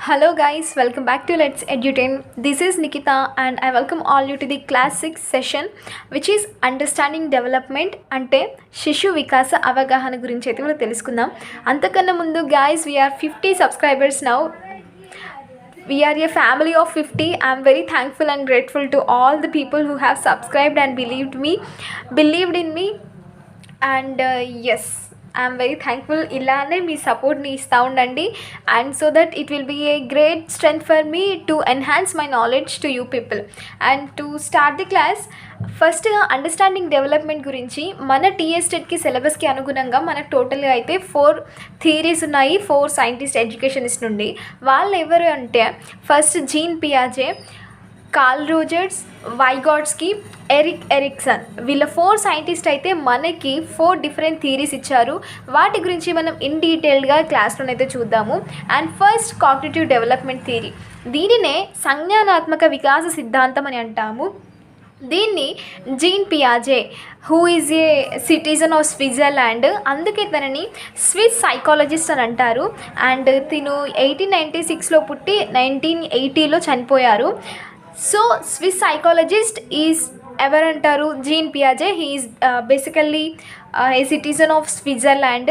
Hello guys, welcome back to Let's Edutain. This is Nikita and I welcome all you to the class 6 session which is understanding development అంటే శిశు వికాస అవగాహన గురించి అయితే మనం తెలుసుకుందాం. అంతకన్నా ముందు guys, we are 50 subscribers now. We are a family of 50. I'm very thankful and grateful to all the people who have subscribed and believed in me and yes, I'm very thankful. ఇలానే మీ సపోర్ట్ని ఇస్తూ ఉండండి and so that it will be a great strength for me to enhance my knowledge to you people. And to start the class, ఫస్ట్గా understanding development గురించి మన టీఎస్టెట్కి సిలబస్కి అనుగుణంగా మనకు టోటల్గా అయితే 4 థియరీస్ ఉన్నాయి 4 సైంటిస్ట్ ఎడ్యుకేషనిస్ట్ నుండి. వాళ్ళు ఎవరు అంటే ఫస్ట్ జీన్ పియాజే, కార్ల్ రోజర్స్, వైగాట్స్కీ, ఎరిక్సన్. వీళ్ళ 4 సైంటిస్ట్ అయితే మనకి 4 డిఫరెంట్ థియరీస్ ఇచ్చారు. వాటి గురించి మనం ఇన్ డీటెయిల్డ్గా క్లాస్లోనైతే చూద్దాము. And first cognitive development theory, దీనినే సంజ్ఞానాత్మక వికాస సిద్ధాంతం అని అంటాము. దీన్ని జీన్ పియాజే, who is a citizen of Switzerland, అందుకే తనని స్విస్ సైకాలజిస్ట్ అని అంటారు. అండ్ తిను 1896లో పుట్టి 1980లో చనిపోయారు. సో స్విస్ సైకాలజిస్ట్ ఈజ్ ఎవరంటారు? జీన్ పియాజే. He is basically a citizen of Switzerland.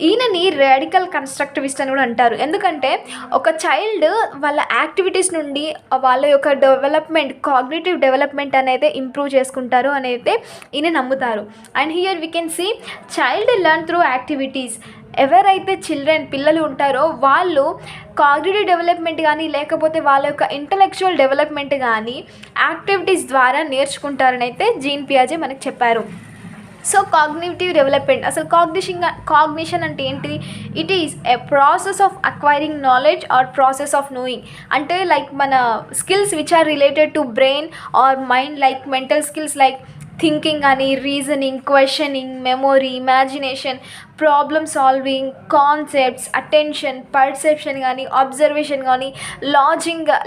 ఈయనని రాడికల్ కన్స్ట్రక్టివిస్ట్ అని కూడా అంటారు. ఎందుకంటే ఒక చైల్డ్ వాళ్ళ యాక్టివిటీస్ నుండి వాళ్ళ యొక్క డెవలప్మెంట్, కాగ్నిటివ్ డెవలప్మెంట్ అనేది ఇంప్రూవ్ చేసుకుంటారు అని అయితే ఈయన నమ్ముతారు. And here we can see child learn through activities. ఎవరైతే పిల్లలు ఉంటారో వాళ్ళు కాగ్నిటివ్ డెవలప్మెంట్ కానీ లేకపోతే వాళ్ళ యొక్క ఇంటలెక్చువల్ డెవలప్మెంట్ కానీ యాక్టివిటీస్ ద్వారా నేర్చుకుంటారని అయితే జీన్ పియాజే మనకు చెప్పారు. సో కాగ్నిటివ్ డెవలప్మెంట్, అసలు కాగ్నిషన్ అంటే ఏంటి? It is a process of acquiring knowledge or process of knowing. అంటే లైక్ మన skills which are related to brain or mind, like mental skills like thinking కానీ, reasoning, questioning, memory, imagination, problem solving, concepts, attention, perception కానీ, observation కానీ,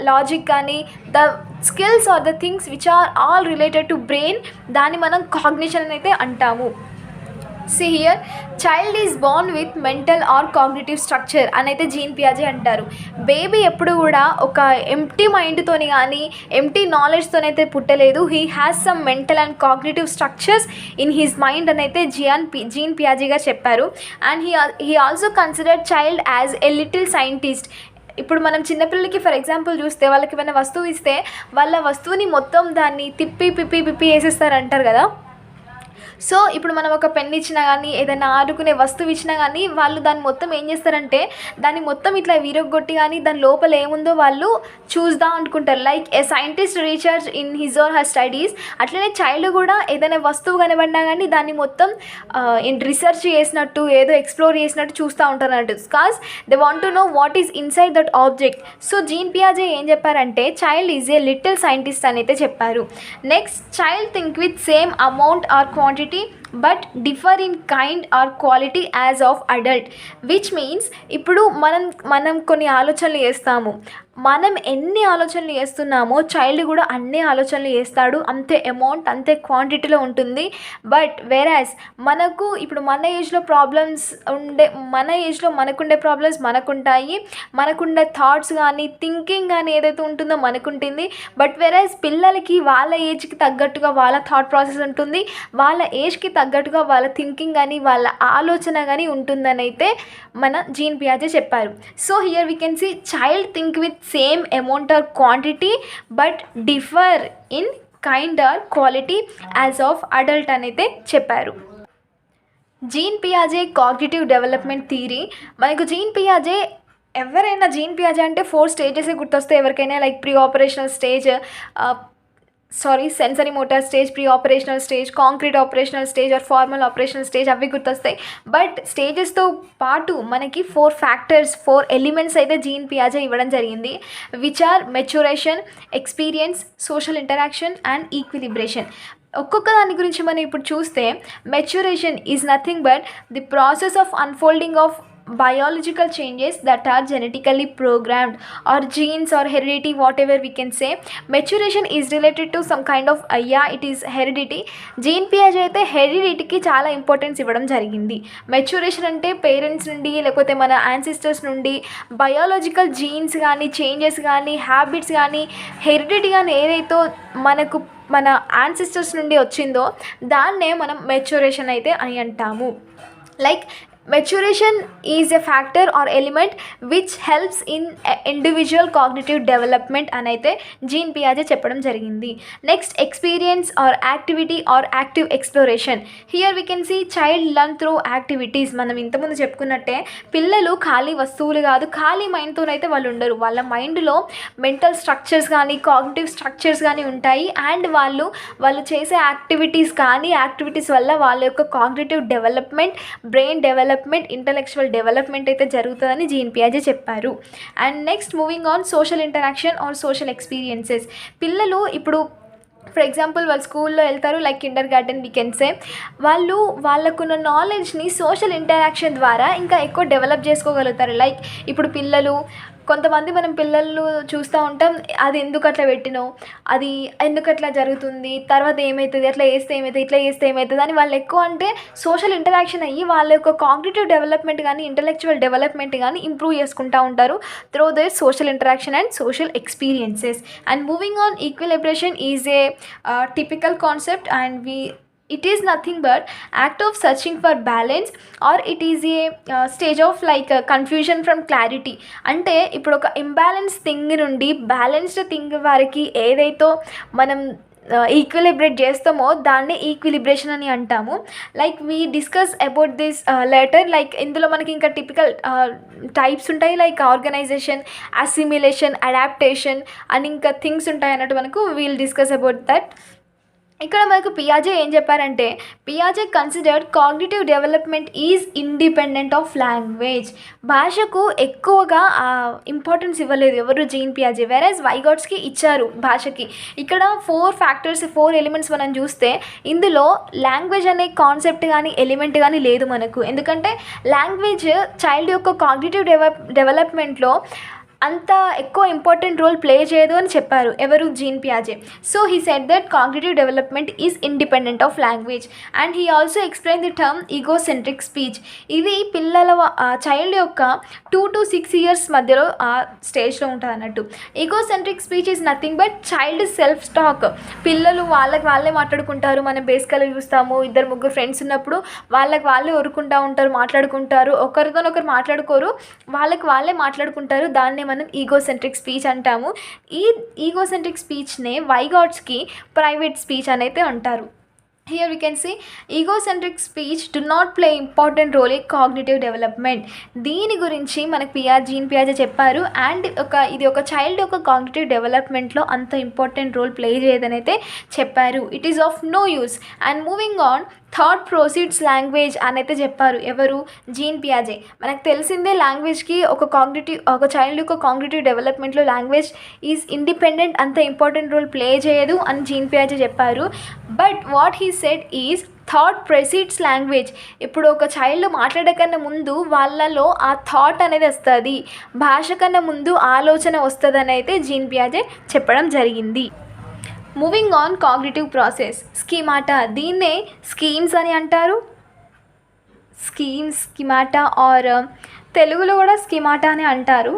logic కానీ, the skills are the things which are all related to brain, దాన్ని మనం cognition అయితే అంటాము. See here, child is born with mental or cognitive structure అని అయితే gene పియాజే అంటారు. బేబీ ఎప్పుడు కూడా ఒక ఎంప్టీ మైండ్తోని కానీ ఎంప్టీ నాలెడ్జ్తోనైతే పుట్టలేదు. He has some mental and cognitive structures in his mind అని అయితే జీన్ పియాజేగా చెప్పారు. And he also considered child as a little scientist. ఇప్పుడు మనం చిన్నపిల్లలకి ఫర్ ఎగ్జాంపుల్ చూస్తే వాళ్ళకి ఏమైనా వస్తువు ఇస్తే వాళ్ళ వస్తువుని మొత్తం దాన్ని తిప్పి వేసేస్తారంటారు కదా. సో ఇప్పుడు మనం ఒక పెన్ ఇచ్చినా కానీ ఏదైనా ఆడుకునే వస్తువు ఇచ్చినా కానీ వాళ్ళు దాన్ని మొత్తం ఏం చేస్తారంటే దాన్ని మొత్తం ఇట్లా విరగొట్టి కానీ దాని లోపల ఏముందో వాళ్ళు చూద్దాం అనుకుంటారు. Like A scientist research in his or her studies. అట్లనే చైల్డ్ కూడా ఏదైనా వస్తువు కనబడినా కానీ దాన్ని మొత్తం రీసెర్చ్ చేసినట్టు, ఏదో ఎక్స్ప్లోర్ చేసినట్టు చూస్తూ ఉంటారు అన్నట్టు. Cause they want to know what is inside that object. So Jean పియాజే ఏం చెప్పారంటే child is a little scientist అని అయితే చెప్పారు. Next, child think with same amount or quantity but differ in kind or quality as of adult, which means ఇప్పుడు మనం కొన్ని ఆలోచనలు చేస్తాము. మనం ఎన్ని ఆలోచనలు చేస్తున్నామో చైల్డ్ కూడా అన్ని ఆలోచనలు చేస్తాడు. అంతే అమౌంట్, అంతే క్వాంటిటీలో ఉంటుంది. బట్ వేరాజ్ మనకు ఇప్పుడు మన ఏజ్లో మనకుండే ప్రాబ్లమ్స్ మనకుంటాయి. మనకుండే థాట్స్ కానీ థింకింగ్ కానీ ఏదైతే ఉంటుందో మనకుంటుంది. బట్ వేరాజ్ పిల్లలకి వాళ్ళ ఏజ్కి తగ్గట్టుగా వాళ్ళ థాట్ ప్రాసెస్ ఉంటుంది, వాళ్ళ ఏజ్కి తగ్గట్టుగా వాళ్ళ థింకింగ్ కానీ వాళ్ళ ఆలోచన కానీ ఉంటుందని అయితే మన జీన్ పియాజే చెప్పారు. So here we can see child think with same amount or quantity but differ in kind or quality as of adult అని అయితే చెప్పారు. జీన్ పియాజే కాగ్నిటివ్ డెవలప్మెంట్ థియరీ. మనకు జీన్ పియాజే అంటే 4 స్టేజెస్ గుర్తొస్తాయి ఎవరికైనా. Like pre operational stage, sensory motor stage, pre operational stage, concrete operational stage or formal operational stage, అవి గుర్తొస్తాయి. బట్ స్టేజెస్తో పాటు మనకి 4 ఎలిమెంట్స్ అయితే జీన్ పియాజే ఇవ్వడం జరిగింది, which are maturation, experience, social interaction and equilibration. ఒక్కొక్క దాని గురించి మనం ఇప్పుడు చూస్తే maturation is nothing but the process of unfolding of biological changes that are genetically programmed or genes or heredity, whatever we can say. Maturation is related to some kind of it is heredity. Jean పియాజే అయితే హెరిడిటీకి చాలా importance ఇవ్వడం జరిగింది. Maturation అంటే parents నుండి లేకపోతే మన యాన్సిస్టర్స్ నుండి బయాలజికల్ జీన్స్ కానీ చేంజెస్ కానీ హ్యాబిట్స్ కానీ హెరిడిటీ కానీ ఏదైతే మనకు మన యాన్సిస్టర్స్ నుండి వచ్చిందో దాన్నే మనం మెచ్యూరేషన్ అయితే అని అంటాము. Like maturation is a factor or element which helps in individual cognitive development అని అయితే జీన్ పియాజే చెప్పడం జరిగింది. Next experience or activity or active exploration. Here we can see child learn through activities. మనం ఇంతకుముందు చెప్పుకున్నట్టే పిల్లలు ఖాళీ వస్తువులు కాదు, ఖాళీ మైండ్తోనైతే వాళ్ళు ఉండరు. వాళ్ళ మైండ్లో మెంటల్ స్ట్రక్చర్స్ కానీ కాగ్నిటివ్ స్ట్రక్చర్స్ కానీ ఉంటాయి. అండ్ వాళ్ళు చేసే యాక్టివిటీస్ వల్ల వాళ్ళ యొక్క cognitive development, brain development, intellectual development అయితే జరుగుతుందని జీన్ పియాజే చెప్పారు. And next moving on social interaction or social experiences. పిల్లలు ఇప్పుడు ఫర్ ఎగ్జాంపుల్ వాళ్ళు స్కూల్లో వెళ్తారు, like kindergarten we can say. వాళ్ళకున్న నాలెడ్జ్ని సోషల్ ఇంటరాక్షన్ ద్వారా ఇంకా ఎక్కువ డెవలప్ చేసుకోగలుగుతారు. లైక్ ఇప్పుడు కొంతమంది మనం పిల్లలు చూస్తూ ఉంటాం, అది ఎందుకు అట్లా పెట్టినావు, అది ఎందుకు అట్లా జరుగుతుంది, తర్వాత ఏమవుతుంది, అట్లా చేస్తే ఏమవుతుంది, ఇట్లా చేస్తే ఏమవుతుంది అని వాళ్ళు ఎక్కువ అంటే సోషల్ ఇంటరాక్షన్ అయ్యి వాళ్ళ యొక్క కాగ్నిటివ్ డెవలప్మెంట్ కానీ ఇంటలెక్చువల్ డెవలప్మెంట్ కానీ ఇంప్రూవ్ చేసుకుంటూ ఉంటారు through their social interaction and social experiences. And moving on equilibration is a typical concept, and it is nothing but act of searching for balance, or it is a stage of like confusion from clarity. అంటే ఇప్పుడు ఒక imbalance thing నుండి balanced thing వరకు ఏదైతే మనం ఈక్విలిబ్రేట్ చేస్తామో దాన్ని ఈక్విలిబ్రేషన్ అని అంటాము. Like we discuss about this letter. Like ఇందులో మనకి ఇంకా టిపికల్ టైప్స్ ఉంటాయి, లైక్ ఆర్గనైజేషన్, అసిమిలేషన్, అడాప్టేషన్ అని ఇంకా థింగ్స్ ఉంటాయి అన్నట్టు మనకు వీల్ డిస్కస్ అబౌట్ దట్. ఇక్కడ మనకు పియాజే ఏం చెప్పారంటే, పియాజే considered cognitive development is independent of language. భాషకు ఎక్కువగా ఇంపార్టెన్స్ ఇవ్వలేదు ఎవరు, జీన్ పియాజే. వెరాజ్ వైగాట్స్కి ఇచ్చారు భాషకి. ఇక్కడ 4 ఎలిమెంట్స్ మనం చూస్తే ఇందులో లాంగ్వేజ్ అనే కాన్సెప్ట్ కానీ ఎలిమెంట్ కానీ లేదు మనకు. ఎందుకంటే లాంగ్వేజ్ చైల్డ్ యొక్క కాగ్నిటివ్ డెవలప్మెంట్లో అంత ఎక్కువ ఇంపార్టెంట్ రోల్ ప్లే చేయదు అని చెప్పారు ఎవరు, జీన్ పియాజే. So he said that cognitive development is independent of language. And he also explain the term egocentric speech. ఇది పిల్లల చైల్డ్ యొక్క 2 to 6 years మధ్యలో ఆ స్టేజ్లో ఉంటుంది అన్నట్టు. Egocentric speech is nothing but child self talk. పిల్లలు వాళ్ళే మాట్లాడుకుంటారు. మనం బేసికల్గా చూస్తాము, 2-3 ఫ్రెండ్స్ ఉన్నప్పుడు వాళ్ళే ఒరుకుంటూ ఉంటారు, మాట్లాడుకుంటారు, ఒకరితోనొకరు మాట్లాడుకోరు, వాళ్ళే మాట్లాడుకుంటారు. దాన్ని మనం ఈగోసెంట్రిక్ స్పీచ్ అంటాము. ఈ ఈగోసెంట్రిక్ స్పీచ్నే వైగాట్స్కి ప్రైవేట్ స్పీచ్ అని అయితే అంటారు. Here we can see egocentric speech do not play important role in cognitive development. దీని గురించి మనకు జీన్ పియాజే చెప్పారు. అండ్ ఇది ఒక చైల్డ్ యొక్క కాగ్నిటివ్ డెవలప్మెంట్లో అంత ఇంపార్టెంట్ రోల్ ప్లే చేయదని అయితే చెప్పారు. It is of no use. And moving on, thought proceeds language అని అయితే చెప్పారు ఎవరు, జీన్ పియాజే. మనకు తెలిసిందే లాంగ్వేజ్కి ఒక చైల్డ్ యొక్క కాగ్నిటివ్ డెవలప్మెంట్లో లాంగ్వేజ్ ఈజ్ ఇండిపెండెంట్, అంత ఇంపార్టెంట్ రోల్ ప్లే చేయదు అని జీన్ పియాజే చెప్పారు. But what he said is thought precedes language. ఇప్పుడు ఒక చైల్డ్ మాట్లాడకన్నా ముందు వాళ్ళలో ఆ థాట్ అనేది వస్తుంది, భాష కన్నా ముందు ఆలోచన వస్తుంది అని అయితే జీన్ పియాజే చెప్పడం జరిగింది. Moving on cognitive process, schemata. దీన్నే స్కీమ్స్ అని అంటారు. స్కీమాటా ఆర్ తెలుగులో కూడా స్కీమాటా అని అంటారు.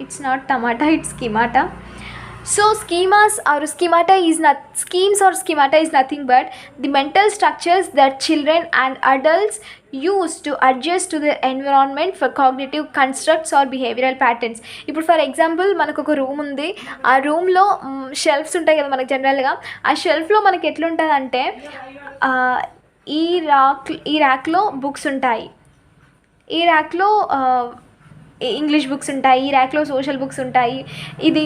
It's not tomato, it's schemata. So schemes or schemata is nothing but the mental structures that children and adults use to adjust to their environment for cognitive constructs or behavioral patterns. ఇప్పుడు for example మనకు ఒక room ఉంది, ఆ రూమ్లో shelves ఉంటాయి కదా మనకు జనరల్గా. ఆ షెల్ఫ్లో మనకి ఎట్లుంటుందంటే ఈ ర్యాక్లో బుక్స్ ఉంటాయి, ఈ ర్యాక్లో ఇంగ్లీష్ బుక్స్ ఉంటాయి, ఈ ర్యాక్లో సోషల్ బుక్స్ ఉంటాయి, ఇది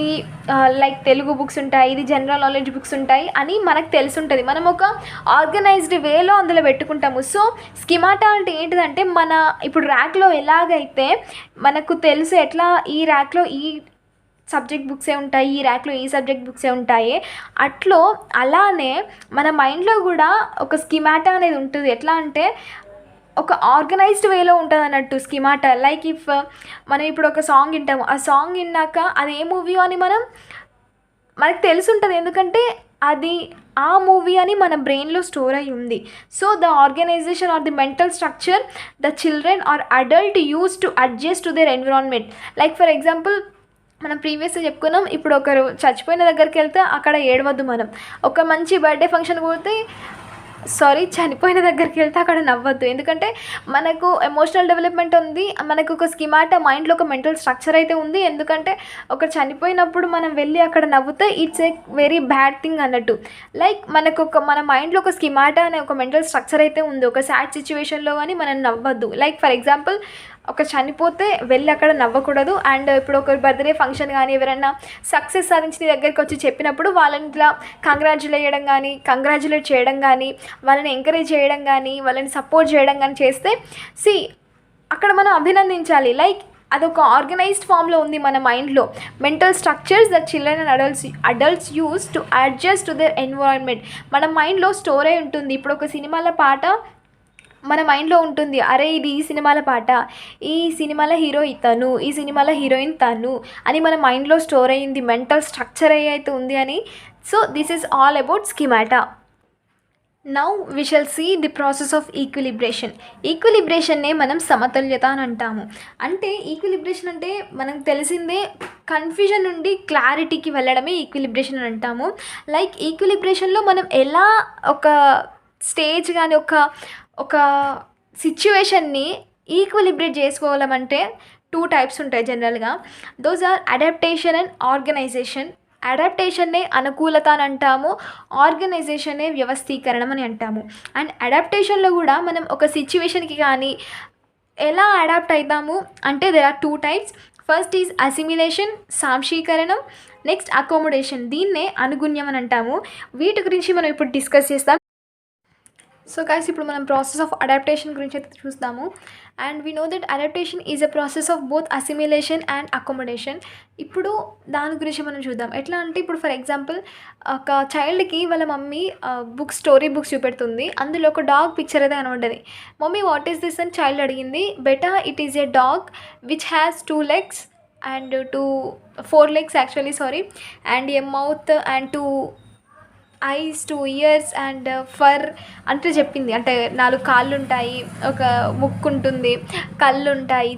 లైక్ తెలుగు బుక్స్ ఉంటాయి, ఇది జనరల్ నాలెడ్జ్ బుక్స్ ఉంటాయి అని మనకు తెలిసి ఉంటుంది. మనం ఒక ఆర్గనైజ్డ్ వేలో అందులో పెట్టుకుంటాము. సో స్కిమాటా అంటే ఏంటిదంటే, మన ఇప్పుడు ర్యాక్లో ఎలాగైతే మనకు తెలుసు ఎట్లా ఈ ర్యాక్లో ఈ సబ్జెక్ట్ బుక్సే ఉంటాయి, ఈ ర్యాక్లో ఈ సబ్జెక్ట్ బుక్సే ఉంటాయి, అలానే మన మైండ్లో కూడా ఒక స్కిమాటా అనేది ఉంటుంది. ఎట్లా అంటే ఒక ఆర్గనైజ్డ్ వేలో ఉంటుంది అన్నట్టు స్కీమాటా. లైక్ ఇఫ్ మనం ఇప్పుడు ఒక సాంగ్ వింటాము, ఆ సాంగ్ విన్నాక అది ఏ మూవీ అని మనకు తెలిసి ఉంటుంది, ఎందుకంటే అది ఆ మూవీ అని మన బ్రెయిన్లో స్టోర్ అయి ఉంది. So the organization or the mental structure the children or adult use to adjust to their environment. Like for example మనం ప్రీవియస్గా చెప్పుకున్నాం, ఇప్పుడు ఒకరు చచ్చిపోయిన దగ్గరికి వెళ్తే అక్కడ ఏడవద్దు. మనం ఒక మంచి బర్త్డే ఫంక్షన్ పోతే చనిపోయిన దగ్గరికి వెళ్తే అక్కడ నవ్వద్దు, ఎందుకంటే మనకు ఎమోషనల్ డెవలప్మెంట్ ఉంది, మనకు ఒక స్కీమాటా మైండ్లో ఒక మెంటల్ స్ట్రక్చర్ అయితే ఉంది. ఎందుకంటే ఒక చనిపోయినప్పుడు మనం వెళ్ళి అక్కడ నవ్వుతే it's a very bad thing అన్నట్టు. లైక్ మన మైండ్లో ఒక స్కీమాటా అనే ఒక మెంటల్ స్ట్రక్చర్ అయితే ఉంది. ఒక సాడ్ సిచ్యువేషన్లో కానీ మనం నవ్వద్దు. లైక్ ఫర్ ఎగ్జాంపుల్ ఒక చనిపోతే వెళ్ళి అక్కడ నవ్వకూడదు. అండ్ ఇప్పుడు ఒక బర్త్డే ఫంక్షన్ కానీ ఎవరైనా సక్సెస్ సాధించిన దగ్గరికి వచ్చి చెప్పినప్పుడు వాళ్ళని ఇట్లా కంగ్రాచులేట్ చేయడం కానీ వాళ్ళని ఎంకరేజ్ చేయడం కానీ వాళ్ళని సపోర్ట్ చేయడం కానీ చేస్తే అక్కడ మనం అభినందించాలి. లైక్ అదొక ఆర్గనైజ్డ్ ఫామ్లో ఉంది మన మైండ్లో. Mental structures that children and adults use to adjust to their environment మన మైండ్లో స్టోర్ అయి ఉంటుంది. ఇప్పుడు ఒక సినిమాల పాట మన మైండ్లో ఉంటుంది, అరే ఇది ఈ సినిమాల పాట, ఈ సినిమాల హీరో ఇతను, ఈ సినిమాల హీరోయిన్ తను అని మన మైండ్లో స్టోర్ అయ్యింది, మెంటల్ స్ట్రక్చర్ అయితే ఉంది అని. So this is all about schemata. Now we shall see the process of equilibration. ఈక్విలిబ్రేషన్నే మనం సమతుల్యత అని అంటాము. అంటే ఈక్విలిబ్రేషన్ అంటే మనకు తెలిసిందే, కన్ఫ్యూజన్ నుండి క్లారిటీకి వెళ్ళడమే ఈక్విలిబ్రేషన్ అని అంటాము. లైక్ ఈక్విలిబ్రేషన్లో మనం ఎలా ఒక స్టేజ్ కానీ ఒక సిచ్యువేషన్ని ఈక్విలిబ్రేట్ చేసుకోవాలంటే 2 టైప్స్ ఉంటాయి జనరల్గా. Those are adaptation and organization. అడాప్టేషన్నే అనుకూలత అని అంటాము, ఆర్గనైజేషన్నే వ్యవస్థీకరణం అని అంటాము. అండ్ అడాప్టేషన్లో కూడా మనం ఒక సిచ్యువేషన్కి కానీ ఎలా అడాప్ట్ అవుతాము అంటే there are 2 types. First is assimilation, సాంశీకరణం. నెక్స్ట్ అకోమోడేషన్, దీన్నే అనుగుణ్యం అని అంటాము. వీటి గురించి మనం ఇప్పుడు డిస్కస్ చేస్తాం. సో గైస్, ఇప్పుడు మనం ప్రాసెస్ ఆఫ్ అడాప్టేషన్ గురించి అయితే చూస్తాము. And we know that adaptation is a process of both assimilation and accommodation. ఇప్పుడు దాని గురించి మనం చూద్దాం. ఎట్లా అంటే ఇప్పుడు ఫర్ ఎగ్జాంపుల్ ఒక చైల్డ్కి వాళ్ళ మమ్మీ స్టోరీ బుక్స్ చూపెడుతుంది, అందులో ఒక డాగ్ పిక్చర్ అయితే కనబడ్డది. మమ్మీ వాట్ ఈస్ దిస్ అని చైల్డ్ అడిగింది. Beta it is a dog which has 2 legs and 4 legs actually, and a mouth and 2 ice, 2 ears and for అంటే చెప్పింది. అంటే 4 కాళ్ళు ఉంటాయి, ఒక ముక్కు ఉంటుంది, కళ్ళు ఉంటాయి,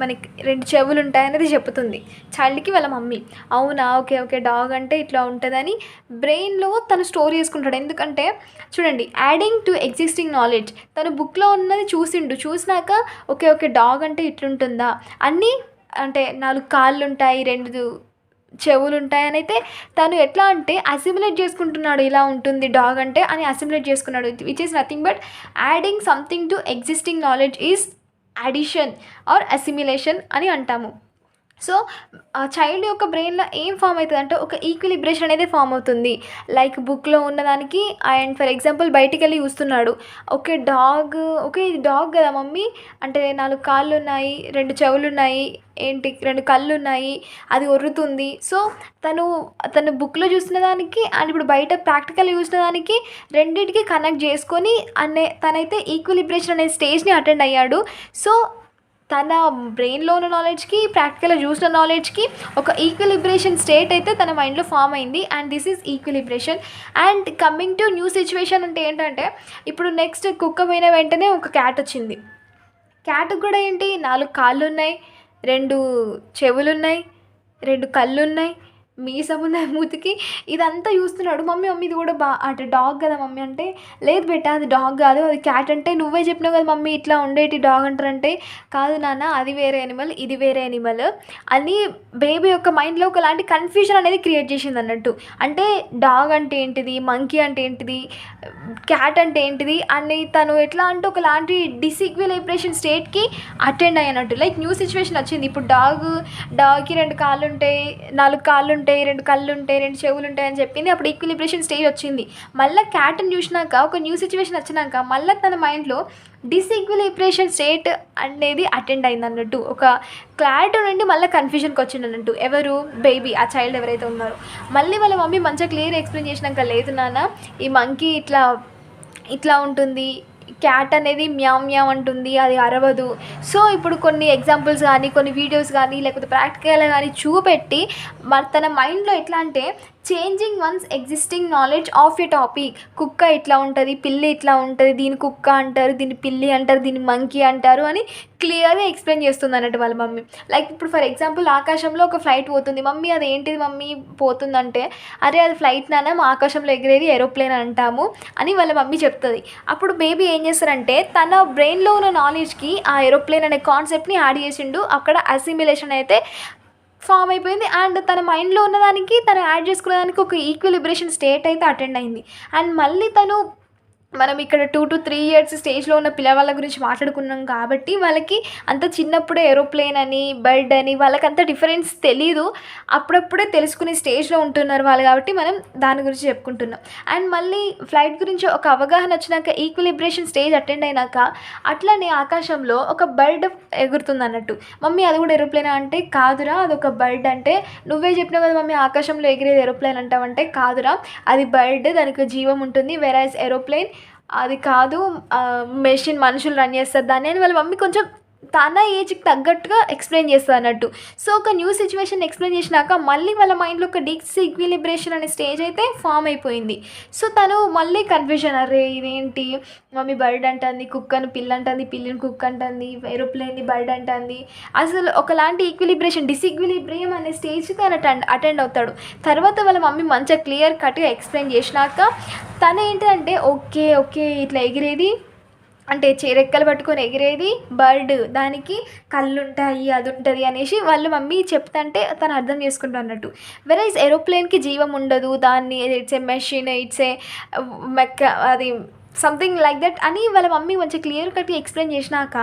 మనకి 2 చెవులు ఉంటాయి అనేది చెప్తుంది చైల్డ్కి వాళ్ళ మమ్మీ. అవునా, ఓకే డాగ్ అంటే ఇట్లా ఉంటుందని బ్రెయిన్లో తను స్టోర్ చేసుకుంటాడు. ఎందుకంటే చూడండి, యాడింగ్ టు ఎగ్జిస్టింగ్ నాలెడ్జ్. తను బుక్లో ఉన్నది చూసినాక ఓకే డాగ్ అంటే ఇట్లుంటుందా అన్నీ, అంటే 4 కాళ్ళు ఉంటాయి, 2 చెవులు ఉంటాయని అయితే తను ఎట్లా అంటే అసిమిలేట్ చేసుకుంటున్నాడు, ఇలా ఉంటుంది డాగ్ అంటే అని అసిమిలేట్ చేసుకున్నాడు. Which is nothing but adding something to existing knowledge is addition or assimilation అని అంటాము. సో ఆ చైల్డ్ యొక్క బ్రెయిన్లో ఏం ఫామ్ అవుతుంది అంటే ఒక ఈక్విలిబ్రేషన్ అనేది ఫామ్ అవుతుంది. లైక్ బుక్లో ఉన్నదానికి అండ్ ఫర్ ఎగ్జాంపుల్ బయటికి వెళ్ళి చూస్తున్నాడు, ఓకే ఇది డాగ్ కదా మమ్మీ, అంటే 4 కాళ్ళు ఉన్నాయి, 2 చెవులు ఉన్నాయి, 2 కళ్ళు ఉన్నాయి, అది ఒర్రుతుంది. సో తను బుక్లో చూసిన దానికి అండ్ ఇప్పుడు బయట ప్రాక్టికల్ చూసిన దానికి రెండింటికి కనెక్ట్ చేసుకొని తనైతే ఈక్విలిబ్రేషన్ అనే స్టేజ్ని అటెండ్ అయ్యాడు. సో తన బ్రెయిన్లో ఉన్న నాలెడ్జ్కి ప్రాక్టికల్గా చూసిన నాలెడ్జ్కి ఒక ఈక్విలిబ్రేషన్ స్టేట్ అయితే తన మైండ్లో ఫామ్ అయింది. And this is equilibration. And coming to new situation అంటే ఏంటంటే ఇప్పుడు నెక్స్ట్ కుక్క పోయిన వెంటనే ఒక క్యాట్ వచ్చింది. క్యాట్కి కూడా ఏంటి, 4 కాళ్ళు ఉన్నాయి, 2 చెవులు ఉన్నాయి, 2 కళ్ళు ఉన్నాయి, మీసం ఉన్నాయి మూతికి, ఇదంతా చూస్తున్నాడు. మమ్మీ ఇది కూడా అంటే డాగ్ కదా మమ్మీ అంటే, లేదు బెటా అది డాగ్ కాదు, అది క్యాట్. అంటే నువ్వే చెప్పినావు కదా మమ్మీ ఇట్లా ఉండేటి డాగ్ అంటారంటే, కాదు నాన్న అది వేరే యానిమల్, ఇది వేరే యానిమల్ అని బేబీ యొక్క మైండ్లో ఒకలాంటి కన్ఫ్యూజన్ అనేది క్రియేట్ చేసింది అన్నట్టు. అంటే డాగ్ అంటే ఏంటిది, మంకీ అంటే ఏంటిది, క్యాట్ అంటే ఏంటిది అని తను ఎట్లా అంటే ఒకలాంటి డిసీక్విలిబ్రేషన్ స్టేట్కి అటెండ్ అయ్యినట్టు. లైక్ న్యూ సిచ్యువేషన్ వచ్చింది. ఇప్పుడు డాగ్కి 2 కాళ్ళు ఉంటాయి, 4 కాళ్ళు ఉంటాయి, 2 కళ్ళు ఉంటాయి, 2 చెవులు ఉంటాయి అని చెప్పింది. అప్పుడు ఈక్విలిబ్రేషన్ స్టేజ్ వచ్చింది. మళ్ళీ క్యాట్ని చూసినాక ఒక న్యూ సిచ్యువేషన్ వచ్చినాక మళ్ళీ తన మైండ్లో డిసీక్విలిబ్రేషన్ స్టేట్ అనేది అటెండ్ అయింది అన్నట్టు. ఒక క్లారిటీ నుండి మళ్ళీ కన్ఫ్యూజన్కి వచ్చింది అన్నట్టు. ఎవరు, బేబీ, ఆ చైల్డ్ ఎవరైతే ఉన్నారో. మళ్ళీ వాళ్ళ మమ్మీ మంచిగా క్లియర్ ఎక్స్ప్లెయిన్ చేసినాక, లేదు నాన్న ఈ మంకీ ఇట్లా ఉంటుంది, క్యాట్ అనేది మ్యావ్ మ్యావ్ అంటుంది, అది అరవదు. సో ఇప్పుడు కొన్ని ఎగ్జాంపుల్స్ కానీ, కొన్ని వీడియోస్ కానీ, లేకపోతే ప్రాక్టికల్గా కానీ చూపెట్టి తన మైండ్లో ఎట్లా అంటే changing once existing knowledge of a topic. కుక్క ఇట్లా ఉంటుంది, పిల్లి ఇట్లా ఉంటుంది, దీని కుక్క అంటారు, దీన్ని పిల్లి అంటారు, దీన్ని మంకీ అంటారు అని క్లియర్గా ఎక్స్ప్లెయిన్ చేస్తుంది అన్నట్టు వాళ్ళ మమ్మీ. లైక్ ఇప్పుడు ఫర్ ఎగ్జాంపుల్ ఆకాశంలో ఒక ఫ్లైట్ పోతుంది, మమ్మీ అది ఏంటిది మమ్మీ పోతుందంటే, అరే అది ఫ్లైట్ నాన్న, మా ఆకాశంలో ఎగిరేది ఏరోప్లేన్ అంటాము అని వాళ్ళ మమ్మీ చెప్తుంది. అప్పుడు బేబీ ఏం చేస్తారంటే తన బ్రెయిన్లో ఉన్న నాలెడ్జ్కి ఆ ఏరోప్లేన్ అనే కాన్సెప్ట్ని యాడ్ చేసిండు. అక్కడ అసిమిలేషన్ అయితే ఫామ్ అయిపోయింది. అండ్ తన మైండ్లో ఉన్నదానికి తను యాడ్ చేసుకునేదానికి ఒక ఈక్విలిబ్రేషన్ స్టేట్ అయితే అటెండ్ అయింది. అండ్ మళ్ళీ తను మనం ఇక్కడ 2 to 3 years స్టేజ్లో ఉన్న పిల్లవాళ్ళ గురించి మాట్లాడుకున్నాం కాబట్టి వాళ్ళకి అంత చిన్నప్పుడే ఏరోప్లేన్ అని, బర్డ్ అని వాళ్ళకి అంత డిఫరెన్స్ తెలీదు. అప్పుడప్పుడే తెలుసుకునే స్టేజ్లో ఉంటున్నారు వాళ్ళు కాబట్టి మనం దాని గురించి చెప్పుకుంటున్నాం. అండ్ మళ్ళీ ఫ్లైట్ గురించి ఒక అవగాహన వచ్చినాక, ఈక్విలిబ్రేషన్ స్టేజ్ అటెండ్ అయినాక అట్లనే ఆకాశంలో ఒక బర్డ్ ఎగురుతుంది అన్నట్టు. మమ్మీ అది కూడా ఏరోప్లేన్ అంటే కాదురా, అదొక బర్డ్ అంటే, నువ్వే చెప్పినావు కదా మమ్మీ ఆకాశంలో ఎగిరేది ఏరోప్లేన్ అంటావంటే కాదురా, అది బర్డ్, దానికి జీవం ఉంటుంది. వెరాజ్ ఏరోప్లేన్ అది కాదు, మెషిన్, మనుషులు రన్ చేస్తారు దాన్ని అని వాళ్ళ మమ్మీ కొంచెం తన ఏజ్కి తగ్గట్టుగా ఎక్స్ప్లెయిన్ చేస్తుంది అన్నట్టు. సో ఒక న్యూ సిచ్యువేషన్ ఎక్స్ప్లెయిన్ చేసినాక మళ్ళీ వాళ్ళ మైండ్లో ఒక డిస్ఈక్విలిబ్రేషన్ అనే స్టేజ్ అయితే ఫామ్ అయిపోయింది. సో తను మళ్ళీ కన్ఫ్యూజన్, అరే ఇదేంటి మమ్మీ బర్డ్ అంటుంది, కుక్కను పిల్ల అంటుంది, పిల్లిని కుక్క అంటుంది, ఏరోప్లేన్ని బర్డ్ అంటుంది. అసలు ఒకలాంటి ఈక్విలిబ్రేషన్, డిస్ఈక్విలిబ్రియం అనే స్టేజ్కి తను అటెండ్ అవుతాడు. తర్వాత వాళ్ళ మమ్మీ మంచిగా క్లియర్ కట్గా ఎక్స్ప్లెయిన్ చేసినాక తను ఏంటంటే ఓకే ఓకే ఇట్లా ఎగిరేది అంటే రెక్కలు పట్టుకొని ఎగిరేది బర్డ్, దానికి కళ్ళు ఉంటాయి, అది ఉంటుంది అనేసి వాళ్ళ మమ్మీ చెప్తుంటే తను అర్థం చేసుకుంటా అన్నట్టు. వెరైజ్ ఏరోప్లేన్కి జీవం ఉండదు, దాన్ని it's a machine, it's a అది సంథింగ్ లైక్ దట్ అని వాళ్ళ మమ్మీ మంచి క్లియర్ కట్గా ఎక్స్ప్లెయిన్ చేసినాక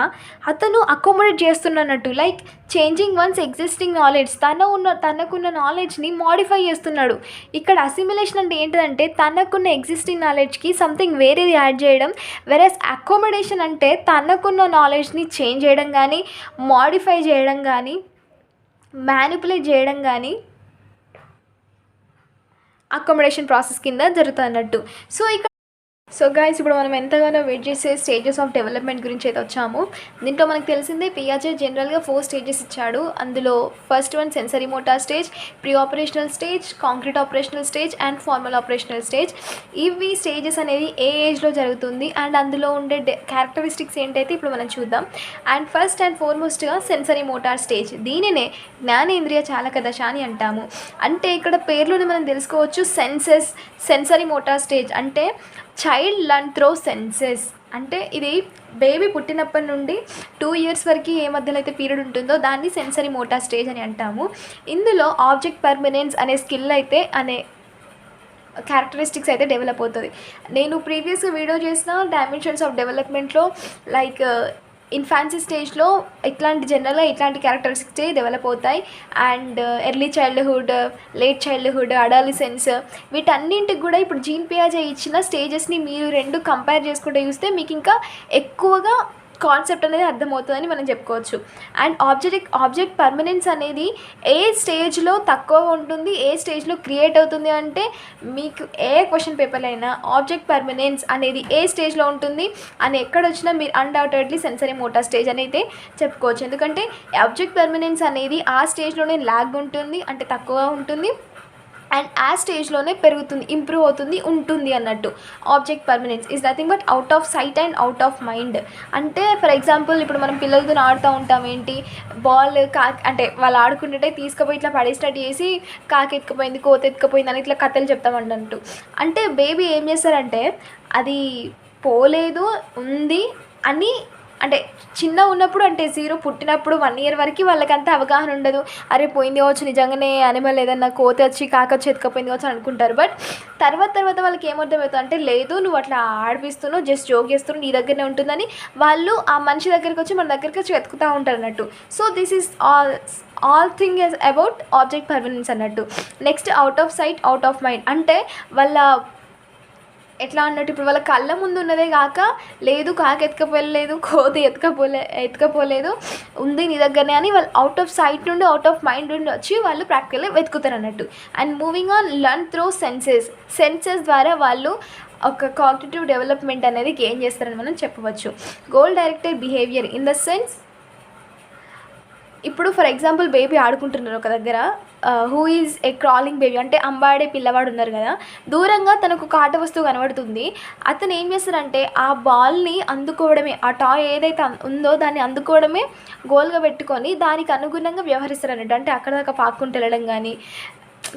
అతను అకామిడేట్ చేస్తున్నట్టు. Like changing once existing knowledge, తనకున్న నాలెడ్జ్ని మాడిఫై చేస్తున్నాడు. ఇక్కడ అసిమిలేషన్ అంటే ఏంటంటే తనకున్న ఎగ్జిస్టింగ్ నాలెడ్జ్కి సంథింగ్ వేరేది యాడ్ చేయడం. వెరస్ అకామిడేషన్ అంటే తనకున్న నాలెడ్జ్ని చేంజ్ చేయడం కానీ, మాడిఫై చేయడం కానీ, మ్యానిపులేట్ చేయడం కానీ అకామిడేషన్ ప్రాసెస్ కింద జరుగుతుంది అన్నట్టు. సో గైస్ ఇప్పుడు మనం ఎంతగానో వెయిట్ చేసే స్టేజెస్ ఆఫ్ డెవలప్మెంట్ గురించి అయితే వచ్చాము. దీంట్లో మనకు తెలిసిందే పియాజే జనరల్గా 4 స్టేజెస్ ఇచ్చాడు. అందులో first one sensory motor stage, pre operational stage, concrete operational stage and formal operational stage. ఇవి స్టేజెస్ అనేది ఏ ఏజ్లో జరుగుతుంది అండ్ అందులో ఉండే క్యారెక్టరిస్టిక్స్ ఏంటైతే ఇప్పుడు మనం చూద్దాం. అండ్ ఫస్ట్ అండ్ ఫార్మోస్ట్గా సెన్సరీ మోటార్ స్టేజ్, దీనినే జ్ఞానేంద్రియ చాలక దశ అని అంటాము. అంటే ఇక్కడ పేర్లోనే మనం తెలుసుకోవచ్చు సెన్సరీ మోటార్ స్టేజ్ అంటే చైల్డ్ లర్న్ త్రో సెన్సెస్. అంటే ఇది బేబీ పుట్టినప్పటి నుండి 2 years వరకు ఏ మధ్యలో అయితే పీరియడ్ ఉంటుందో దాన్ని సెన్సరీ మోటార్ స్టేజ్ అని అంటాము. ఇందులో ఆబ్జెక్ట్ పర్మనెన్స్ అనే స్కిల్ అయితే క్యారెక్టరిస్టిక్స్ అయితే డెవలప్ అవుతుంది. నేను ప్రీవియస్గా వీడియో చేసిన డైమెన్షన్స్ ఆఫ్ డెవలప్మెంట్లో లైక్ ఇన్ఫాన్సీ స్టేజ్లో జనరల్గా ఇట్లాంటి క్యారెక్టరిస్టిక్స్ డెవలప్ అవుతాయి. And early childhood, late childhood, adolescence, వీటన్నింటికి కూడా ఇప్పుడు జీన్ పియాజే ఇచ్చిన స్టేజెస్ని మీరు 2 కంపేర్ చేసుకుంటే చూస్తే మీకు ఇంకా ఎక్కువగా కాన్సెప్ట్ అనేది అర్థమవుతుందని మనం చెప్పుకోవచ్చు. అండ్ ఆబ్జెక్ట్ పర్మనెన్స్ అనేది ఏ స్టేజ్లో తక్కువ ఉంటుంది, ఏ స్టేజ్లో క్రియేట్ అవుతుంది అంటే మీకు ఏ క్వశ్చన్ పేపర్లో అయినా ఆబ్జెక్ట్ పర్మనెన్స్ అనేది ఏ స్టేజ్లో ఉంటుంది అని ఎక్కడొచ్చినా మీరు అన్డౌటెడ్లీ సెన్సరీ మోటార్ స్టేజ్ అని అయితే చెప్పుకోవచ్చు. ఎందుకంటే ఆబ్జెక్ట్ పర్మనెన్స్ అనేది ఆ స్టేజ్లోనే ల్యాగ్ ఉంటుంది, అంటే తక్కువ ఉంటుంది. అండ్ ఆ స్టేజ్లోనే పెరుగుతుంది, ఇంప్రూవ్ అవుతుంది, ఉంటుంది అన్నట్టు. Object permanence is nothing but out of sight and out of mind. అంటే ఫర్ ఎగ్జాంపుల్ ఇప్పుడు మనం పిల్లలతో ఆడుతూ ఉంటాం, ఏంటి బాల్ అంటే వాళ్ళు ఆడుకుంటుంటే తీసుకుపోయి ఇట్లా పడేసినట్టు చేసి కాకి ఎత్తుకుపోయింది, కోత ఎత్తుకుపోయింది అని ఇట్లా కథలు చెప్తామంటూ. అంటే బేబీ ఏం చేస్తారంటే అది పోలేదు, ఉంది అని, అంటే చిన్న ఉన్నప్పుడు అంటే 0 పుట్టినప్పుడు 1 year వరకు వాళ్ళకంతా అవగాహన ఉండదు. అరే పోయింది కావచ్చు, నిజంగానే యానిమల్ ఏదన్నా కోత వచ్చి కాకొచ్చి ఎత్తుకపోయింది కావచ్చు అనుకుంటారు. బట్ తర్వాత వాళ్ళకి ఏమర్థమవుతుంది అంటే లేదు, నువ్వు అట్లా ఆడిపిస్తున్నావు, జస్ట్ జోక్ చేస్తున్నావు, నీ దగ్గరనే ఉంటుందని వాళ్ళు ఆ మనిషి దగ్గరికి వచ్చి మన దగ్గరికి వచ్చి వెతుకుతూ ఉంటారు అన్నట్టు. So this is all thing is about object permanence అన్నట్టు. Next out of sight, out of mind. అంటే వాళ్ళ ఎట్లా అన్నట్టు ఇప్పుడు వాళ్ళ కళ్ళ ముందు ఉన్నదే కాక, లేదు కాకి ఎత్తుకపోలేదు, కోతి ఎత్తుకపోలేదు, ఉంది నీ దగ్గరనే అని వాళ్ళు అవుట్ ఆఫ్ సైట్ నుండి, అవుట్ ఆఫ్ మైండ్ నుండి వచ్చి వాళ్ళు ప్రాక్టికల్గా వెతుకుతారు అన్నట్టు. And moving on learn through senses ద్వారా వాళ్ళు ఒక కాగ్నిటివ్ డెవలప్మెంట్ అనేది గెయిన్ చేస్తారని మనం చెప్పవచ్చు. Goal directed behaviour in the sense, ఇప్పుడు ఫర్ ఎగ్జాంపుల్ బేబీ ఆడుకుంటున్నారు ఒక దగ్గర, who is A crawling baby అంటే అంబాడే పిల్లవాడు ఉన్నారు కదా, దూరంగా తనకు ఒక ఆట వస్తువు కనబడుతుంది. అతను ఏం చేస్తారంటే ఆ బాల్ని అందుకోవడమే, ఆ టాయ్ ఏదైతే ఉందో దాన్ని అందుకోవడమే గోల్గా పెట్టుకొని దానికి అనుగుణంగా వ్యవహరిస్తారు అన్నట్టు. అంటే అక్కడ దాకా పాక్కుంటూ వెళ్ళడం కానీ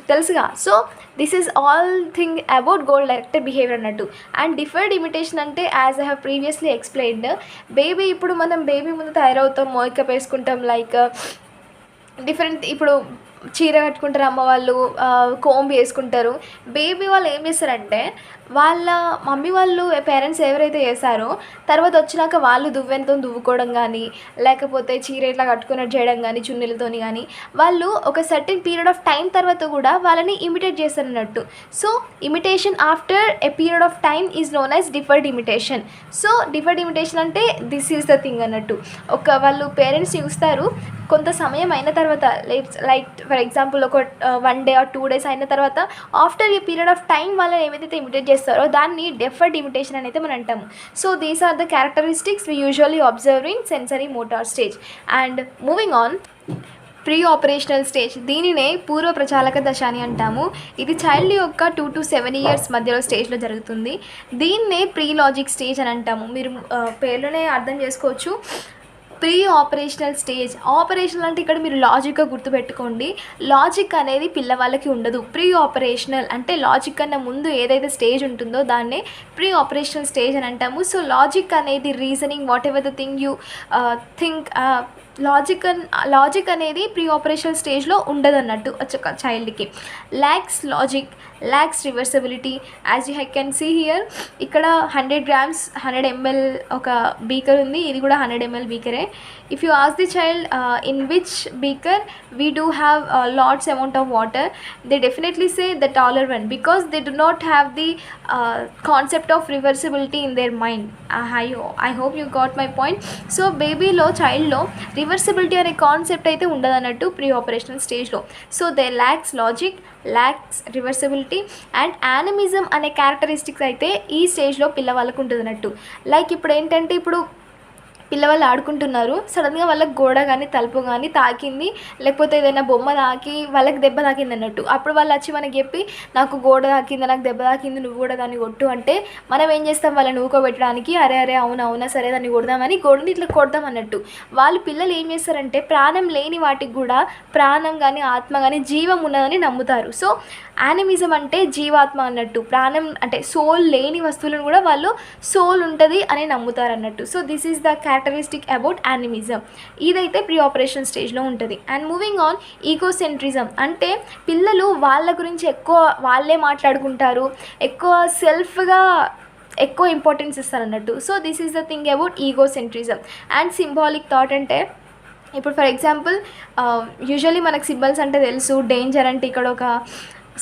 తెలుసుగా. So this is all thing about goal directed behaviour అన్నట్టు. అండ్ డిఫర్డ్ ఇమిటేషన్ అంటే as I have previously explained, baby ఇప్పుడు మనం బేబీ ముందు తయారవుతాం, మేకప్ వేసుకుంటాం, లైక్ డిఫరెంట్, ఇప్పుడు చీర కట్టుకుంటారు అమ్మ వాళ్ళు, కోంబ్ వేసుకుంటారు. బేబీ వాళ్ళు ఏం చేస్తారంటే వాళ్ళ మమ్మీ వాళ్ళు పేరెంట్స్ ఎవరైతే చేశారో తర్వాత వచ్చినాక వాళ్ళు దువ్వెనతో దువ్వుకోవడం కానీ, లేకపోతే చీర ఇట్లా కట్టుకున్నట్టు చేయడం కానీ, చున్నీలతోని కానీ, వాళ్ళు ఒక సర్టెన్ పీరియడ్ ఆఫ్ టైం తర్వాత కూడా వాళ్ళని ఇమిటేట్ చేస్తారు అన్నట్టు. So imitation after a period of time is known as deferred imitation. So deferred imitation అంటే దిస్ ఈజ్ ద థింగ్ అన్నట్టు. వాళ్ళు పేరెంట్స్ చూస్తారు, కొంత సమయం అయిన తర్వాత, లైక్ ఫర్ ఎగ్జాంపుల్ ఒక 1 day or 2 days అయిన తర్వాత after a period of time వాళ్ళని ఏదైతే ఇమిటేట్ చేస్తారో దాన్ని డెఫర్డ్ ఇమిటేషన్ అని అయితే మనం అంటాము. So these are the characteristics we usually observe in sensory motor stage. And moving on, pre operational stage, దీనినే పూర్వ ప్రచాలక దశ అని అంటాము. ఇది చైల్డ్ యొక్క 2 to 7 years మధ్యలో స్టేజ్లో జరుగుతుంది. దీన్నే ప్రీ లాజిక్ స్టేజ్ అని అంటాము. మీరు పేర్లోనే అర్థం చేసుకోవచ్చు. ప్రీ ఆపరేషనల్ స్టేజ్, ఆపరేషనల్ అంటే ఇక్కడ మీరు లాజిక్గా గుర్తుపెట్టుకోండి, లాజిక్ అనేది పిల్లవాళ్ళకి ఉండదు. ప్రీ ఆపరేషనల్ అంటే లాజిక్ కన్నా ముందు ఏదైతే స్టేజ్ ఉంటుందో దాన్నే ప్రీ ఆపరేషనల్ స్టేజ్ అని అంటాము. సో లాజిక్ అనేది reasoning, whatever the thing you think, logic అనేది ప్రీ ఆపరేషనల్ స్టేజ్లో ఉండదు అన్నట్టు చైల్డ్కి. Lacks logic, lacks reversibility. As you can see here, ఇక్కడ 100 grams 100 ml ఒక బీకర్ ఉంది, ఇది కూడా 100 ml బీకరే. If you ask the child in which beaker we do have lots amount of water, they definitely say the taller one, because they do not have the concept of reversibility in their mind. I hope you got my point. So బేబీలో, చైల్డ్లో reversibility అనే concept అయితే ఉండదు అన్నట్టు pre operational స్టేజ్లో. So they lacks logic, lacks reversibility and animism అనే characteristics అయితే ఈ స్టేజ్లో పిల్లవాళ్ళకు ఉంటుంది అన్నట్టు. లైక్ ఇప్పుడు ఏంటంటే, ఇప్పుడు పిల్లవాళ్ళు ఆడుకుంటున్నారు, సడన్గా వాళ్ళకి గోడ కానీ తలుపు కానీ తాకింది, లేకపోతే ఏదైనా బొమ్మ తాకి వాళ్ళకి దెబ్బ తాకింది అన్నట్టు. అప్పుడు వాళ్ళు వచ్చి మనకి చెప్పి నాకు గోడ తాకింది, నాకు దెబ్బ తాకింది, నువ్వు కూడా దాన్ని కొట్టు అంటే మనం ఏం చేస్తాం, వాళ్ళని ఊకోబెట్టడానికి అరే అవునా సరే దాన్ని కొడదామని గోడని ఇట్లా కొడదాం అన్నట్టు. వాళ్ళు పిల్లలు ఏం చేస్తారంటే ప్రాణం లేని వాటికి కూడా ప్రాణం కానీ ఆత్మ కానీ జీవం ఉన్నదని నమ్ముతారు. సో యానిమిజం అంటే జీవాత్మ అన్నట్టు, ప్రాణం అంటే సోల్ లేని వస్తువులను కూడా వాళ్ళు సోల్ ఉంటుంది అని నమ్ముతారు అన్నట్టు. So this is the characteristic about animism. ఇదైతే ప్రీ ఆపరేషన్ స్టేజ్లో ఉంటుంది. అండ్ మూవింగ్ ఆన్, ఈగోసెంట్రిజం అంటే పిల్లలు వాళ్ళ గురించి ఎక్కువ వాళ్ళే మాట్లాడుకుంటారు, ఎక్కువ సెల్ఫ్గా ఎక్కువ ఇంపార్టెన్స్ ఇస్తారు అన్నట్టు. So this is the thing about egocentrism. And symbolic thought అంటే, ఇప్పుడు ఫర్ ఎగ్జాంపుల్ యూజువల్లీ మనకు సింబల్స్ అంటే తెలుసు. డేంజర్ అంటే ఇక్కడ ఒక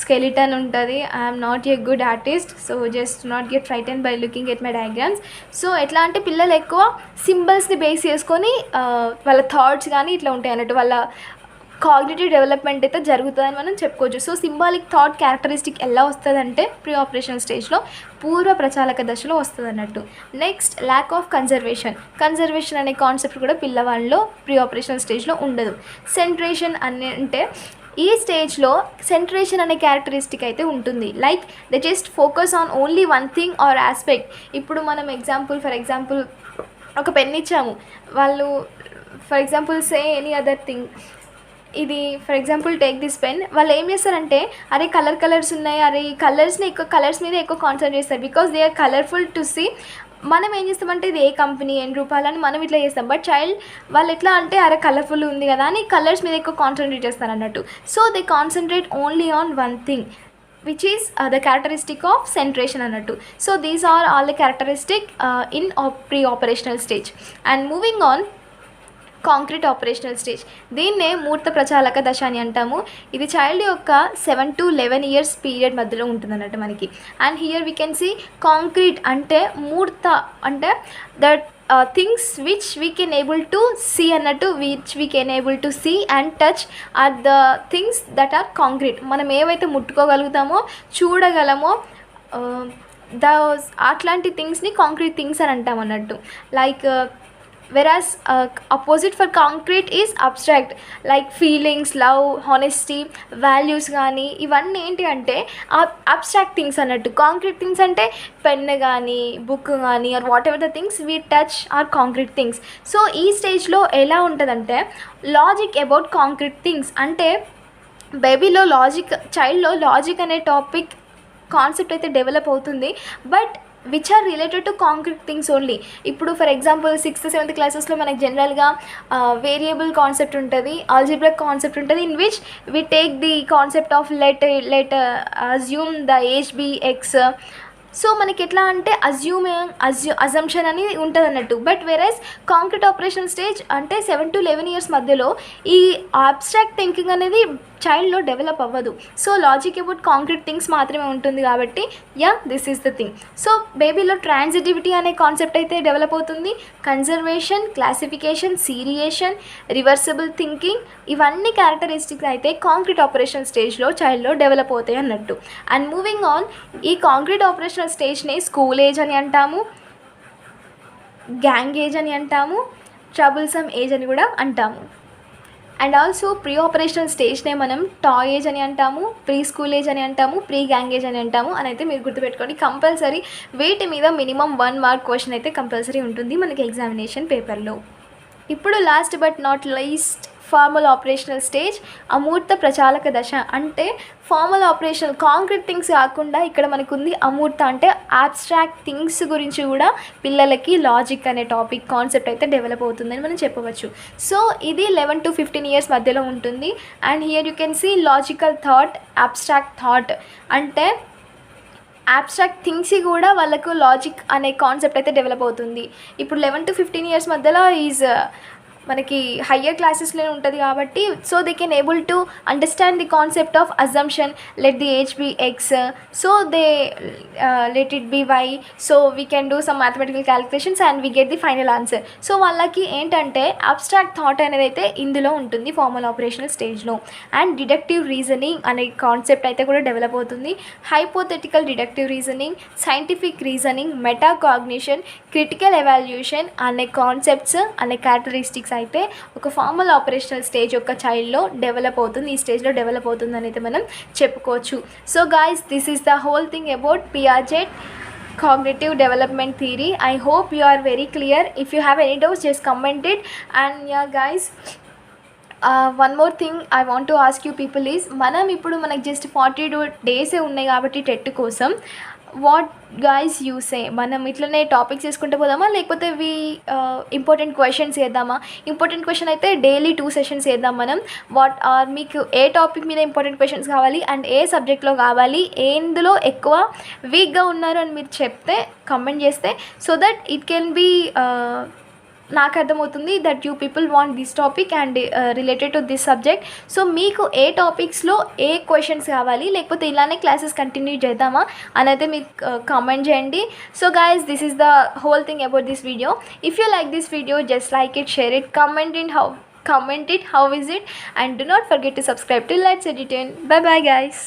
స్కెలిటన్ ఉంటుంది. I'm not a good artist, so just not get frightened by looking at my diagrams. So ఎట్లా అంటే పిల్లలు ఎక్కువ సింబల్స్ని బేస్ చేసుకొని వాళ్ళ థాట్స్ కానీ ఇట్లా ఉంటాయి అన్నట్టు, వాళ్ళ కాగ్నిటివ్ డెవలప్మెంట్ అయితే జరుగుతుందని మనం చెప్పుకోవచ్చు. సో సింబాలిక్ థాట్ క్యారెక్టరిస్టిక్ ఎలా వస్తుందంటే ప్రీ ఆపరేషన్ స్టేజ్లో, పూర్వ ప్రచాలక దశలో వస్తుంది అన్నట్టు. నెక్స్ట్, ల్యాక్ ఆఫ్ కన్జర్వేషన్ అనే కాన్సెప్ట్ కూడా పిల్లవాళ్ళలో ప్రీ ఆపరేషన్ స్టేజ్లో ఉండదు. సెంట్రేషన్ అంటే ఈ స్టేజ్లో సెంట్రేషన్ అనే క్యారెక్టరిస్టిక్ అయితే ఉంటుంది. Like they just focus on only one thing or aspect. ఇప్పుడు మనం ఫర్ ఎగ్జాంపుల్ ఒక పెన్ ఇచ్చాము, వాళ్ళు for example say any other thing, ఇది for example take this pen, వాళ్ళు ఏం చేస్తారంటే అరే కలర్స్ ఉన్నాయి, అరే ఈ కలర్స్ మీద ఎక్కువ కాన్సన్ట్రేట్ చేస్తారు, because they are colourful to see. మనం ఏం చేస్తామంటే ఇది ఏ కంపెనీ, ఎన్ని రూపాయలు అని మనం ఇట్లా చేస్తాం. బట్ చైల్డ్ వాళ్ళు ఎట్లా అంటే అరే కలర్ఫుల్ ఉంది కదా అని కలర్స్ మీద ఎక్కువ కాన్సన్ట్రేట్ చేస్తారు అన్నట్టు. So they concentrate only on one thing, which is the characteristic of centration అన్నట్టు. So these are all the characteristic in pre operational stage. And moving on, concrete operational stage, దీన్నే మూర్త ప్రచాలక దశ అని అంటాము. ఇది చైల్డ్ యొక్క 7 to 11 years పీరియడ్ మధ్యలో ఉంటుంది అన్నట్టు మనకి. And here we can see concrete అంటే మూర్త అంటే that things which we can able to see అన్నట్టు, which we can able to see and touch or the things that are concrete. మనం ఏవైతే ముట్టుకోగలుగుతామో, చూడగలమో, అట్లాంటి థింగ్స్ని కాంక్రీట్ థింగ్స్ అని అంటాం అన్నట్టు. Like whereas opposite for concrete is abstract, like feelings, love, honesty, values కానీ ఇవన్నీ ఏంటి అంటే అబ్స్ట్రాక్ట్ థింగ్స్ అన్నట్టు. కాంక్రీట్ థింగ్స్ అంటే పెన్ కానీ బుక్ కానీ or whatever the things we touch are concrete things. So ఈ స్టేజ్లో ఎలా ఉంటుందంటే లాజిక్ అబౌట్ కాంక్రీట్ థింగ్స్ అంటే బేబీలో చైల్డ్లో లాజిక్ అనే టాపిక్ కాన్సెప్ట్ అయితే డెవలప్ అవుతుంది, but which are related to concrete things only. ఇప్పుడు ఫర్ ఎగ్జాంపుల్ 6th 7th క్లాసెస్లో మనకి జనరల్గా వేరియబుల్ కాన్సెప్ట్ ఉంటుంది, ఆల్జిబ్రిక్ కాన్సెప్ట్ ఉంటుంది, in which we take the concept of let assume the age be X. So మనకి ఎట్లా అంటే అజంప్షన్ అని ఉంటుంది అన్నట్టు. But whereas concrete operation stage అంటే 7 to 11 years మధ్యలో ఈ అబ్స్ట్రాక్ట్ థింకింగ్ అనేది చైల్డ్లో డెవలప్ అవ్వదు. So logic about concrete things మాత్రమే ఉంటుంది కాబట్టి this is the thing. So బేబీలో ట్రాన్సిటివిటీ అనే కాన్సెప్ట్ అయితే డెవలప్ అవుతుంది, conservation, classification, seriation, reversible thinking, ఇవన్నీ క్యారెక్టరిస్టిక్స్ అయితే కాంక్రీట్ ఆపరేషన్ స్టేజ్లో చైల్డ్లో డెవలప్ అవుతాయి అన్నట్టు. అండ్ మూవింగ్ ఆన్, ఈ కాంక్రీట్ ఆపరేషనల్ స్టేజ్ని స్కూల్ ఏజ్ అని అంటాము, గ్యాంగ్ ఏజ్ అని అంటాము, ట్రబుల్సమ్ ఏజ్ అని కూడా అంటాము. అండ్ ఆల్సో ప్రీ ఆపరేషనల్ స్టేజ్నే మనం టాయ్ ఏజ్ అని అంటాము, ప్రీ స్కూల్ ఏజ్ అని అంటాము, ప్రీ గ్యాంగ్ ఏజ్ అని అంటాము అని అయితే మీరు గుర్తుపెట్టుకోండి. కంపల్సరీ వీటి మీద మినిమం 1 mark క్వశ్చన్ అయితే కంపల్సరీ ఉంటుంది మనకి ఎగ్జామినేషన్ పేపర్లో. ఇప్పుడు last but not least formal operational stage, అమూర్త ప్రచాలక దశ. అంటే ఫార్మల్ ఆపరేషనల్ కాంక్రీట్ థింగ్స్ కాకుండా ఇక్కడ మనకు ఉంది అమూర్త, అంటే అబ్స్ట్రాక్ట్ థింగ్స్ గురించి కూడా పిల్లలకి లాజిక్ అనే టాపిక్ కాన్సెప్ట్ అయితే డెవలప్ అవుతుందని మనం చెప్పవచ్చు. సో ఇది 11 to 15 years మధ్యలో ఉంటుంది. And here you can see logical thought, abstract thought అంటే అబ్స్ట్రాక్ట్ థింగ్స్ కూడా వాళ్ళకు లాజిక్ అనే కాన్సెప్ట్ అయితే డెవలప్ అవుతుంది. ఇప్పుడు 11 to 15 years మధ్యలో ఈజ్ మనకి హయ్యర్ క్లాసెస్లో ఉంటుంది కాబట్టి so they can able to understand the concept of assumption, let the age be X, so they let it be Y, so we can do some mathematical calculations and we get the final answer. So వాళ్ళకి ఏంటంటే abstract thought అనేది అయితే ఇందులో ఉంటుంది formal operational స్టేజ్లో. And deductive reasoning అనే concept అయితే కూడా డెవలప్ అవుతుంది, hypothetical deductive reasoning, scientific reasoning, meta cognition, critical evaluation అనే కాన్సెప్ట్స్ అనే క్యారెక్టరిస్టిక్స్ అయితే ఒక ఫార్మల్ ఆపరేషనల్ స్టేజ్ యొక్క చైల్డ్లో డెవలప్ అవుతుంది, ఈ స్టేజ్లో డెవలప్ అవుతుంది అని అయితే మనం చెప్పుకోవచ్చు. So guys, this is the whole thing about Piaget cognitive development theory. I hope you are very clear. If you have any doubts, just comment it. And yeah guys, one more thing I want to ask you people is, మనం ఇప్పుడు మనకి just 42 days ఉన్నాయి కాబట్టి TET కోసం what guys you say, మనం ఇట్లనే topics చేసుకుంటూ పోదామా లేకపోతే ఇంపార్టెంట్ క్వశ్చన్స్ వేద్దామా? ఇంపార్టెంట్ క్వశ్చన్ అయితే డైలీ 2 sessions వేద్దాం మనం. మీకు ఏ టాపిక్ మీద ఇంపార్టెంట్ క్వశ్చన్స్ కావాలి అండ్ ఏ సబ్జెక్ట్లో కావాలి, ఎందులో ఎక్కువ వీక్గా ఉన్నారు అని మీరు చెప్తే కమెంట్ చేస్తే, so that it can be నాకు అర్థమవుతుంది that you people want this topic and related to this subject. So మీకు ఏ టాపిక్స్లో ఏ క్వశ్చన్స్ కావాలి లేకపోతే ఇలానే క్లాసెస్ కంటిన్యూ చేద్దామా అని అయితే మీకు కామెంట్ చేయండి. So guys, this is the whole thing about this video. If you like this video, just like it, share it, comment it how is it, and do not forget to subscribe to Let's Edit. Bye bye guys.